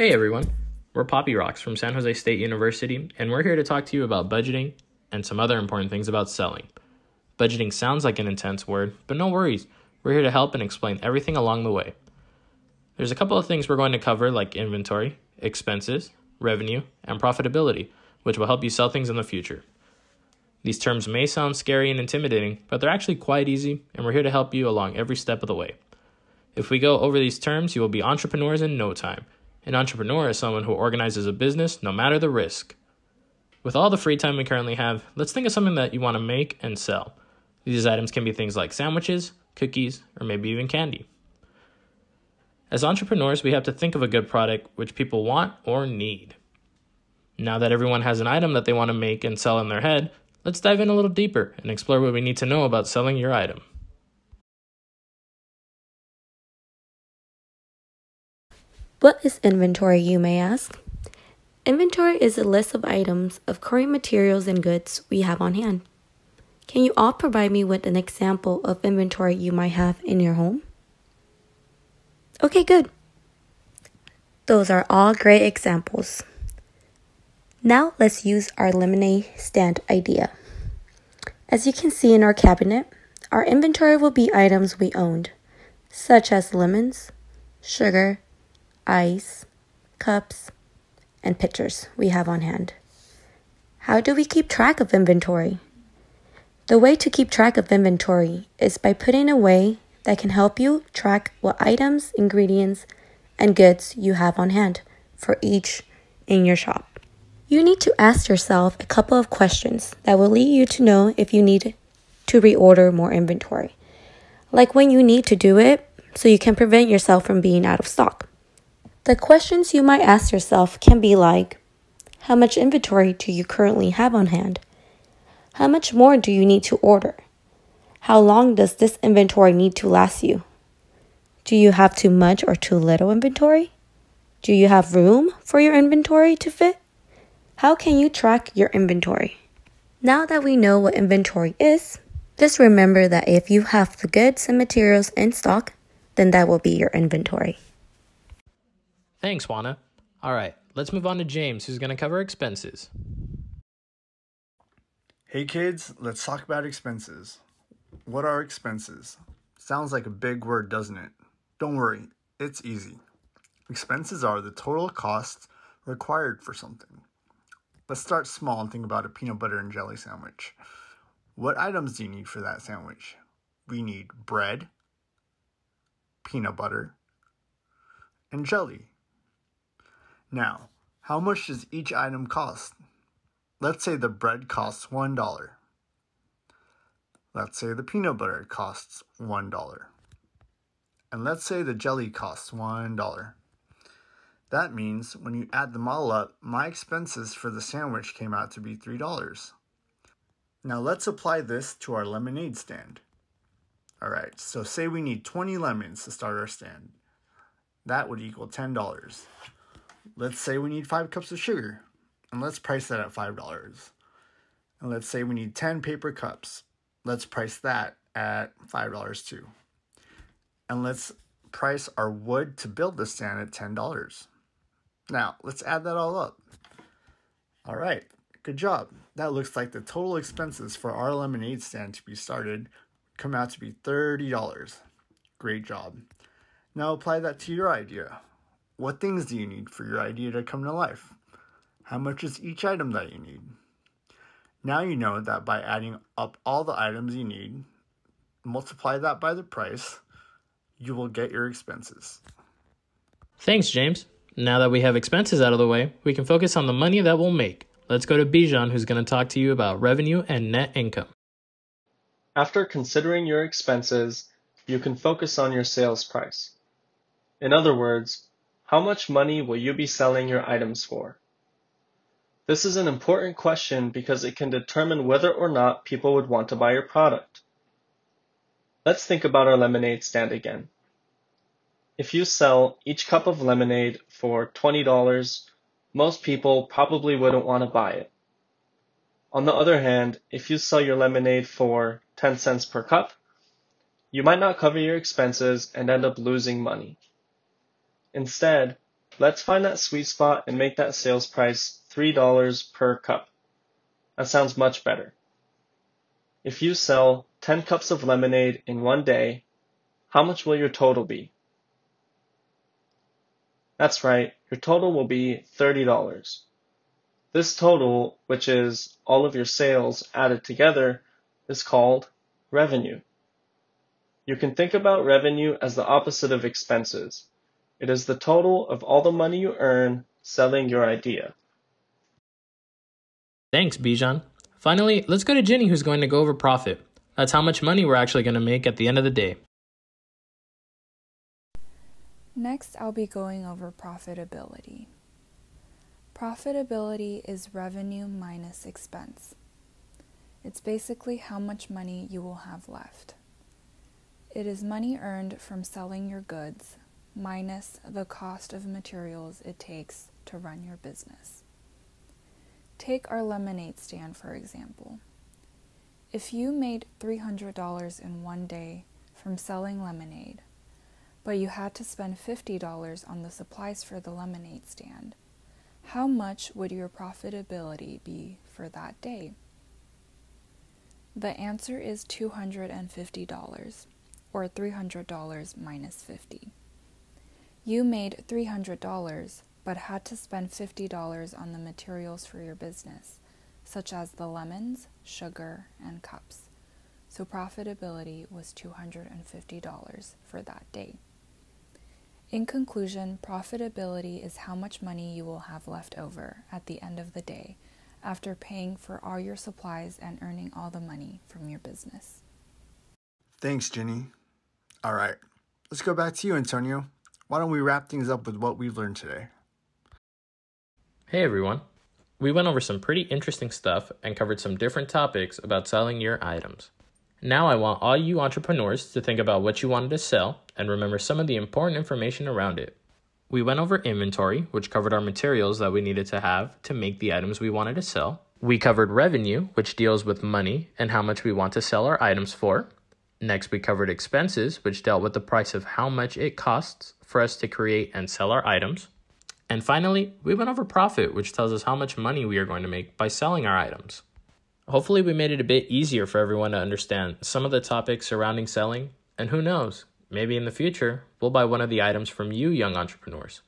Hey everyone, we're Poppy Rocks from San Jose State University, and we're here to talk to you about budgeting and some other important things about selling. Budgeting sounds like an intense word, but no worries, we're here to help and explain everything along the way. There's a couple of things we're going to cover like inventory, expenses, revenue, and profitability, which will help you sell things in the future. These terms may sound scary and intimidating, but they're actually quite easy, and we're here to help you along every step of the way. If we go over these terms, you will be entrepreneurs in no time. An entrepreneur is someone who organizes a business no matter the risk. With all the free time we currently have, let's think of something that you want to make and sell. These items can be things like sandwiches, cookies, or maybe even candy. As entrepreneurs, we have to think of a good product which people want or need. Now that everyone has an item that they want to make and sell in their head, let's dive in a little deeper and explore what we need to know about selling your item. What is inventory, you may ask? Inventory is a list of items of current materials and goods we have on hand. Can you all provide me with an example of inventory you might have in your home? Okay, good. Those are all great examples. Now let's use our lemonade stand idea. As you can see in our cabinet, our inventory will be items we owned, such as lemons, sugar, ice, cups, and pitchers we have on hand. How do we keep track of inventory? The way to keep track of inventory is by putting a way that can help you track what items, ingredients, and goods you have on hand for each in your shop. You need to ask yourself a couple of questions that will lead you to know if you need to reorder more inventory, like when you need to do it so you can prevent yourself from being out of stock. The questions you might ask yourself can be like, how much inventory do you currently have on hand? How much more do you need to order? How long does this inventory need to last you? Do you have too much or too little inventory? Do you have room for your inventory to fit? How can you track your inventory? Now that we know what inventory is, just remember that if you have the goods and materials in stock, then that will be your inventory. Thanks, Juana. All right, let's move on to James, who's going to cover expenses. Hey kids, let's talk about expenses. What are expenses? Sounds like a big word, doesn't it? Don't worry, it's easy. Expenses are the total costs required for something. Let's start small and think about a peanut butter and jelly sandwich. What items do you need for that sandwich? We need bread, peanut butter, and jelly. Now, how much does each item cost? Let's say the bread costs $1. Let's say the peanut butter costs $1. And let's say the jelly costs $1. That means when you add them all up, my expenses for the sandwich came out to be $3. Now let's apply this to our lemonade stand. Alright, so say we need 20 lemons to start our stand. That would equal $10. Let's say we need 5 cups of sugar, and let's price that at $5. And let's say we need 10 paper cups. Let's price that at $5 too. And let's price our wood to build the stand at $10. Now, let's add that all up. All right, good job. That looks like the total expenses for our lemonade stand to be started come out to be $30. Great job. Now apply that to your idea. What things do you need for your idea to come to life? How much is each item that you need? Now you know that by adding up all the items you need, multiply that by the price, you will get your expenses. Thanks, James. Now that we have expenses out of the way, we can focus on the money that we'll make. Let's go to Bijan, who's going to talk to you about revenue and net income. After considering your expenses, you can focus on your sales price. In other words, how much money will you be selling your items for? This is an important question because it can determine whether or not people would want to buy your product. Let's think about our lemonade stand again. If you sell each cup of lemonade for $20, most people probably wouldn't want to buy it. On the other hand, if you sell your lemonade for 10 cents per cup, you might not cover your expenses and end up losing money. Instead, Let's find that sweet spot and make that sales price $3 per cup. That sounds much better. If you sell 10 cups of lemonade in one day, how much will your total be? That's right, your total will be $30. This total, which is all of your sales added together, is called revenue. You can think about revenue as the opposite of expenses. It is the total of all the money you earn selling your idea. Thanks, Bijan. Finally, let's go to Ginny, who's going to go over profit. That's how much money we're actually going to make at the end of the day. Next, I'll be going over profitability. Profitability is revenue minus expense. It's basically how much money you will have left. It is money earned from selling your goods minus the cost of materials it takes to run your business. Take our lemonade stand, for example. If you made $300 in one day from selling lemonade, but you had to spend $50 on the supplies for the lemonade stand, how much would your profitability be for that day? The answer is $250, or $300 minus $50. You made $300, but had to spend $50 on the materials for your business, such as the lemons, sugar, and cups. So profitability was $250 for that day. In conclusion, profitability is how much money you will have left over at the end of the day after paying for all your supplies and earning all the money from your business. Thanks, Ginny. All right, let's go back to you, Antonio. Why don't we wrap things up with what we've learned today? Hey everyone. We went over some pretty interesting stuff and covered some different topics about selling your items. Now I want all you entrepreneurs to think about what you wanted to sell and remember some of the important information around it. We went over inventory, which covered our materials that we needed to have to make the items we wanted to sell. We covered revenue, which deals with money and how much we want to sell our items for. Next, we covered expenses, which dealt with the price of how much it costs for us to create and sell our items. And finally, we went over profit, which tells us how much money we are going to make by selling our items. Hopefully we made it a bit easier for everyone to understand some of the topics surrounding selling, and who knows, maybe in the future, we'll buy one of the items from you young entrepreneurs.